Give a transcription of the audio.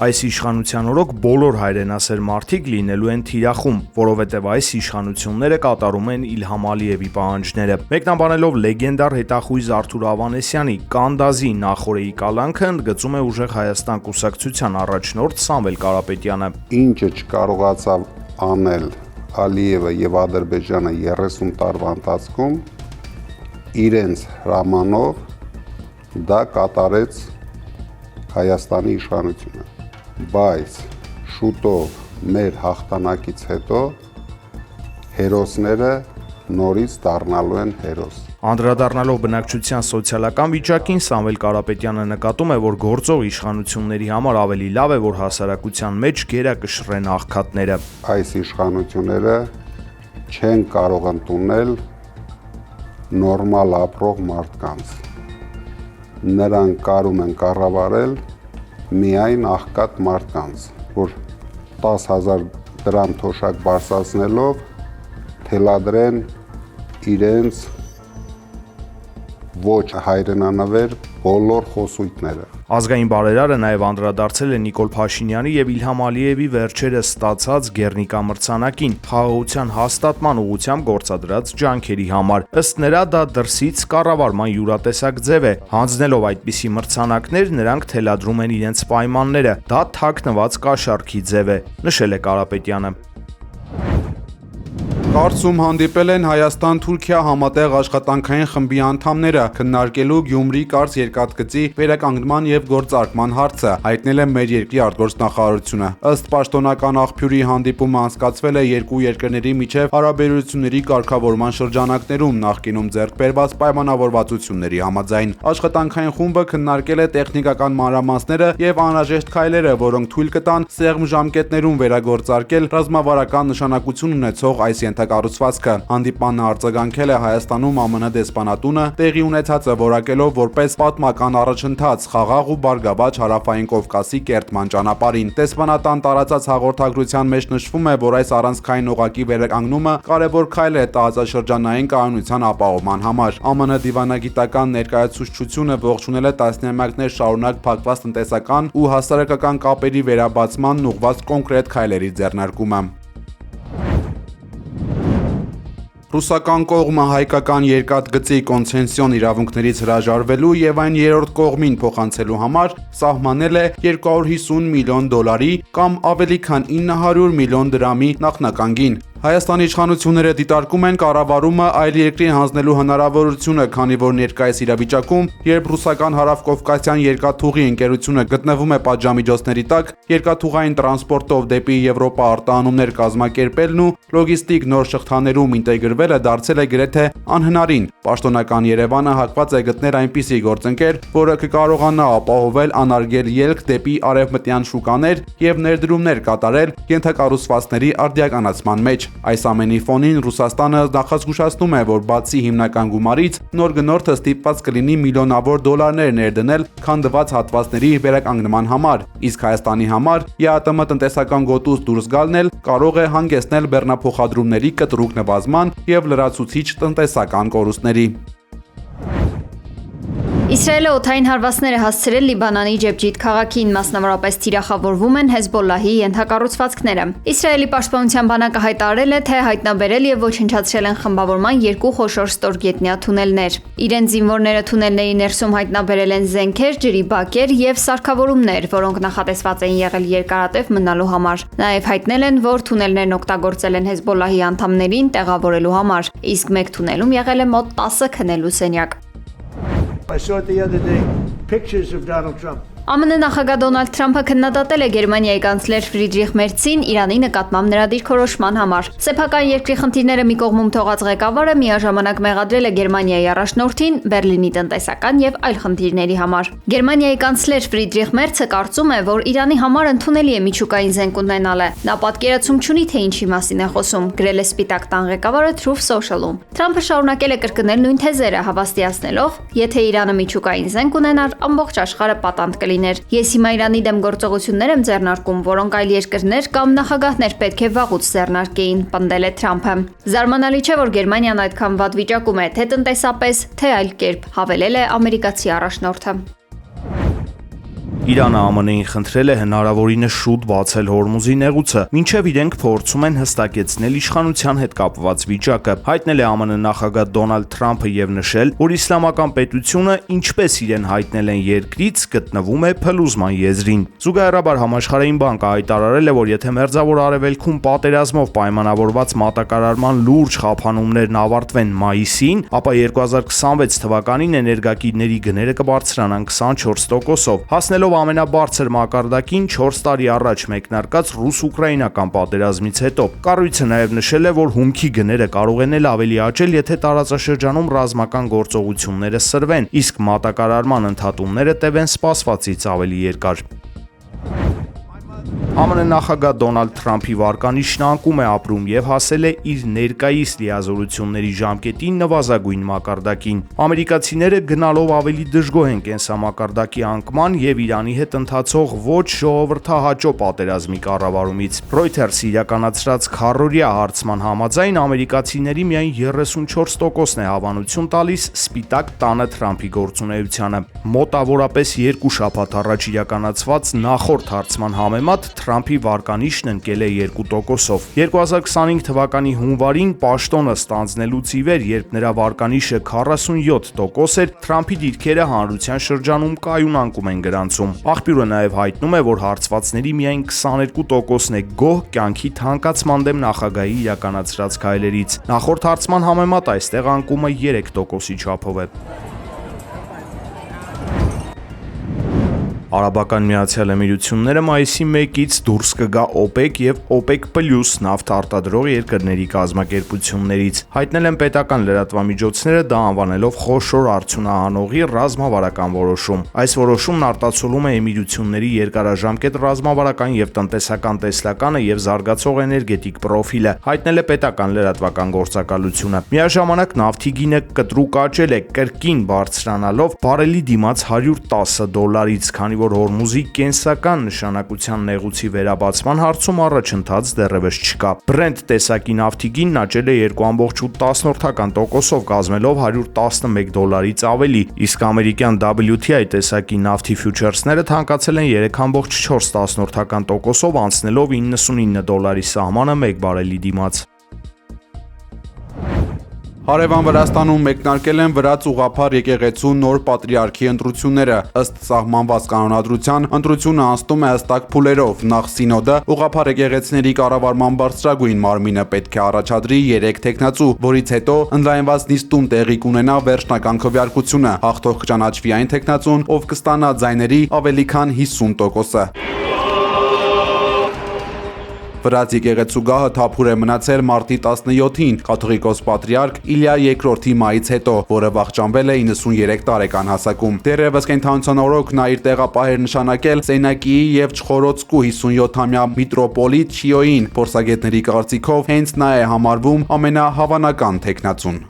Այս իշխանության օրոք բոլոր հայրենասեր մարդիկ լինելու են թիրախում, որովհետև այս իշխանությունները կատարում են Իլհամ Ալիևի պահանջները։ Մեկնաբանելով լեգենդար հետախույզ Արթուր Ավանեսյանի Կանդազի նախօրեի կալանքը ընդգծում է Ուժեղ Հայաստան կուսակցության առաջնորդ Սամվել Կարապետյանը։ Ինչը չկարողացավ անել Ալիևը եւ Ադրբեջանը 30 տարվա ընթացքում, իրենց հրամանով դա կատարեց Հայաստանի իշխանությունը, բայց շուտով մեր հաղթանակից հետո հերոսները նորից դառնալու են հերոս։ Անդրադառնալով բնակչության սոցիալական վիճակին, Սամվել Կարապետյանը նկատում է, որ գործող իշխանությունների համար ավելի լավ է, որ հասարակության մեջ գերակշռեն աղքատները։ Այս իշխանությունները չեն կարող ընդունել նորմալ ապրող մարդկանց։ Նրանք կարում են կառավարել միայն աղքատ մարդկանց, որ 10,000 դրամ թոշակ բարձրացնելով թելադրեն իրենց ոչ հայրենանվեր բոլոր խոսույթները։ Ազգային բարերարը նաև անդրադարձել է Նիկոլ Փաշինյանի եւ Իլհամ Ալիևի վերջերս ստացած Գերնիկա մրցանակին խաղաղության հաստատման ուղղությամբ գործադրած ջանքերի համար։ Ըստ նրա դա դրսից կառավարման յուրատեսակ ձև է։ Հանձնելով այդպիսի մրցանակներ, նրանք թելադրում են իրենց պայմանները։ Դա թաքնված կաշառքի ձև է, նշել է Կարապետյանը։ Կարծում հանդիպել են Հայաստան-Թուրքիա համատեղ աշխատանքային խմբի անդամները, քննարկելու Գյումրի-Կարս երկաթգծի վերականգնման եւ գործարկման հարցը, հայտնել է մեր երկրի արտգործնախարարությունը։ Ըստ պաշտոնական աղբյուրի հանդիպումը անցկացվել է երկու երկրների միջև հարաբերությունների կարգավորման շրջանակներում, նախկինում ձեռք բերված պայմանավորվածությունների համաձայն։ Աշխատանքային խումբը քննարկել է տեխնիկական մանրամասները եւ անհրաժեշտ քայլերը, որոնք թույլ կտան սեղմ ժամկետներում վերագործարկել ռազմավարական նշանակություն ունեցող այս կառուցվածքը։ Հանդիպանը արձագանքել է Հայաստանում ԱՄՆ դեսպանատունը, տեղի ունեցածը որակելով որպես պատմական առաջընթաց խաղաղ ու բարգավաճ հարավային Կովկասի կերտման ճանապարհին։ Դեսպանատան տարածած հաղորդագրության մեջ նշվում է, որ այս առանցքային օղակի վերականգնումը կարևոր քայլ է տարածաշրջանային կայունության ապահովման համար։ ԱՄՆ դիվանագիտական ներկայացուցչությունը ողջունել է տասնամյակներ շարունակ փակված տնտեսական ու հասարակական կապերի վերաբացման ուղղված կոնկրետ քայլերի ձեռնարկումը։ Ռուսական կողմը հայկական երկաթգծի կոնցեսիոն իրավունքներից հրաժարվելու եւ այն երրորդ կողմին փոխանցելու համար սահմանել է $250 միլիոն կամ ավելի քան 900 միլիոն դրամի նախնական գին։ Հայաստանի իշխանությունները դիտարկում են կառավարումը այլ երկրի հանձնելու հնարավորությունը, քանի որ ներկայիս իրավիճակում, երբ ռուսական հարավկովկասյան երկաթուղի ընկերությունը գտնվում է պատժամիջոցների տակ, երկաթուղային տրանսպորտով դեպի Եվրոպա արտահանումներ կազմակերպելն ու լոգիստիկ նոր շղթաներում ինտեգրվելը դարձել է գրեթե անհնարին։ Պաշտոնական Երևանը հակված է գտնել այնպիսի գործընկեր, որը կկարողանա ապահովել անարգել ելք դեպի արևմտյան շուկաներ եւ ներդրումներ կատարել ենթակառուցվածքների արդիականացման մեջ։ Այս ամենի ֆոնին Ռուսաստանը նախազգուշացնում է, որ բացի հիմնական գումարից, նոր գնորդը ստիպված կլինի միլիոնավոր դոլարներ ներդնել քանդված հատվածների վերականգնման համար, իսկ Հայաստանի համար ԵԱՏՄ տնտեսական գոտուց դուրս գալն էլ կարող է հանգեցնել բեռնափոխադրումների կտրուկ նվազման եւ լրացուցիչ տնտեսական կորուստների։ Իսրայելը օդային հարվածներ է հասցրել Լիբանանի Ջեբջիթ քաղաքին, մասնավորապես թիրախավորվում են Հեզբոլլահի ենթակառուցվածքները։ Իսրայելի պաշտպանության բանակը հայտարարել է, թե հայտնաբերել եւ ոչնչացրել են խմբավորման երկու խոշոր ստորգետնյա թունելներ։ Իրենց զինվորները թունելների ներսում հայտնաբերել են զենքեր, ջրի բակեր եւ սարքավորումներ, որոնք նախատեսված են եղել երկարատև մնալու համար։ Նաեւ հայտնել են, որ թունելներն օգտագործել են Հեզբոլլահի անդամներին տեղավորելու համար, իսկ մեկ թունելում եղել է մոտ 10 քնելու սենյակ։ I saw it the other day, pictures of Donald Trump. ԱՄՆ նախագահ Դոնալդ Թրամփը քննադատել է Գերմանիայի կանցլեր Ֆրիդրիխ Մերցին Իրանի նկատմամբ նրա դիրքորոշման համար։ Սեփական երկրի խնդիրները մի կողմում թողած ղեկավարը միաժամանակ մեղադրել է Գերմանիայի առաջնորդին Բերլինի տնտեսական եւ այլ խնդիրների համար։ Գերմանիայի կանցլեր Ֆրիդրիխ Մերցը կարծում է, որ Իրանի համար ընդունելի է միջուկային զենք ունենալը։ Նա պատկերացում չունի, թե ինչի մասին է խոսում, գրել է Սպիտակ տան ղեկավարը Truth Social-ում։ Թրամփը շարունակել է կրկնել նույն թեզերը, հավաստիացնելով, եթե Իրանը միջուկային զենք ունենար, ամբողջ աշխարհը պատանդ կլիներ։ Ես հիմա Իրանի դեմ գործողություններ եմ ձեռնարկում, որոնք այլ երկրներ կամ նախագահներ պետք է վաղուց ձեռնարկեին, պնդել է Թրամփը։ Զարմանալի չէ, որ Գերմանիան այդքան վատ վիճակում է, թե տնտեսապես, թե այլ կերպ, հավելել է ամերիկացի առաջնորդը։ Իրանը ԱՄՆ-ին խնդրել է հնարավորինս շուտ բացել Հորմուզի նեղուցը, մինչև իրենք փորձում են հստակեցնել իշխանության հետ կապված վիճակը։ Հայտնել է ԱՄՆ նախագահ Դոնալդ Թրամփը եւ նշել, որ իսլամական պետությունը, ինչպես իրեն հայտնել են երկրից, գտնվում է փլուզման եզրին։ Զուգահեռաբար Համաշխարհային բանկը հայտարարել է, որ եթե Մերձավոր Արևելքում պատերազմով պայմանավորված մատակարարման լուրջ խափանումներն ավարտվեն մայիսին, ապա 2026 թվականին էներգակիրների գները կբարձրանան 24%-ով, հասնելով ամենաբարձր մակարդակին 4 տարի առաջ մեկնարկած ռուս-ուկրաինական պատերազմից հետո։ Կառույցը նաև նշել է, որ հումքի գները կարող են ավելի աճել, եթե տարածաշրջանում ռազմական գործողությունները սրվեն, իսկ մատակարարման ընդհատումները տևեն սպասվածից ավելի երկար։ ԱՄՆ նախագահ Դոնալդ Թրամփի վարկանիշն անկում է ապրում եւ հասել է իր ներկայիս լիազորությունների ժամկետին նվազագույն մակարդակին։ Ամերիկացիները գնալով ավելի դժգոհ են կենսամակարդակի անկման եւ Իրանի հետ ընթացող ոչ ժողովրդահաճո պատերազմի կառավարումից։ Reuters-ի իրականացրած քառօրյա հարցման համաձայն ամերիկացիների միայն 34%-ն է հավանություն տալիս Սպիտակ տանը Թրամփի գործունեությանը։ Մոտավորապես 2 շաբաթ առաջ իրականացված նախորդ հարցման համեմատ Թրամփի վարկանիշն ընկել է 2%-ով։ 2025 թվականի հունվարին պաշտոնը ստանձնելուց ի վեր, երբ նրա վարկանիշը 47% էր, Թրամփի դիրքերը հանրության շրջանում կայուն անկում են գրանցում։ Աղբյուրը նաև հայտնում է, որ հարցվածների միայն 22%-ն է գոհ կյանքի թանկացման դեմ նախագահի իրականացրած քայլերից։ Նախորդ հարցման համեմատ այստեղ անկումը 3%-ի չափով է։ Արաբական Միացյալ Էմիրությունները մայիսի 1-ից դուրս կգա OPEC եւ OPEC+ նավթ արտադրող երկրների կազմակերպություններից։ Հայտնել են պետական լրատվամիջոցները, դա անվանելով խոշոր արդյունահանողի ռազմավարական որոշում։ Այս որոշումն արտացոլում է Էմիրությունների երկարաժամկետ ռազմավարական եւ տնտեսական տեսլականը եւ զարգացող էներգետիկ պրոֆիլը, հայտնել է պետական լրատվական գործակալությունը։ Միաժամանակ նավթի գինը կտրուկ աճել է, կրկին բարձրանալով բարելի դիմաց $110-ից, քանի որ Հորմուզի կենսական նշանակության նեղուցի վերաբացման հարցում առաջընթաց դեռևս չկա։ Brent տեսակի նավթի գինն աճել է 2.8%-ով, կազմելով $111-ից ավելի, իսկ ամերիկյան WTI տեսակի նավթի ֆյուչերսները թանկացել են 3.4%-ով, անցնելով $99 սահմանը 1 բարելի դիմաց։ Հարևան Վրաստանում մեկնարկել են վրաց ուղղափառ եկեղեցու նոր պատրիարքի ընտրությունները։ Ըստ սահմանված կանոնադրության, ընտրությունը անցնում է հստակ փուլերով։ Նախ սինոդը ուղղափառ եկեղեցիների կառավարման բարձրագույն մարմինը պետք է առաջադրի 3 թեկնածու, որից հետո ընդլայնված նիստում տեղի կունենա վերջնական քվեարկությունը։ Հաղթող կճանաչվի այն թեկնածուն, ով կստանա ձայների ավելի քան 50%-ը։ Վրաց եկեղեցու գահը թափուր է մնացել մարտի 17-ին կաթողիկոս պատրիարք Իլիա II-ի մայից հետո, որը վախճանվել է 93 տարեկան հասակում։ Դեռևս կենդանության օրոք նա իր տեղապահեր նշանակել Սենակիի եւ Չխորոտսկու 57-ամյա միտրոպոլիտ Չիոյին։ Փորձագետների կարծիքով հենց նա է համարվում ամենահավանական թեկնածուն։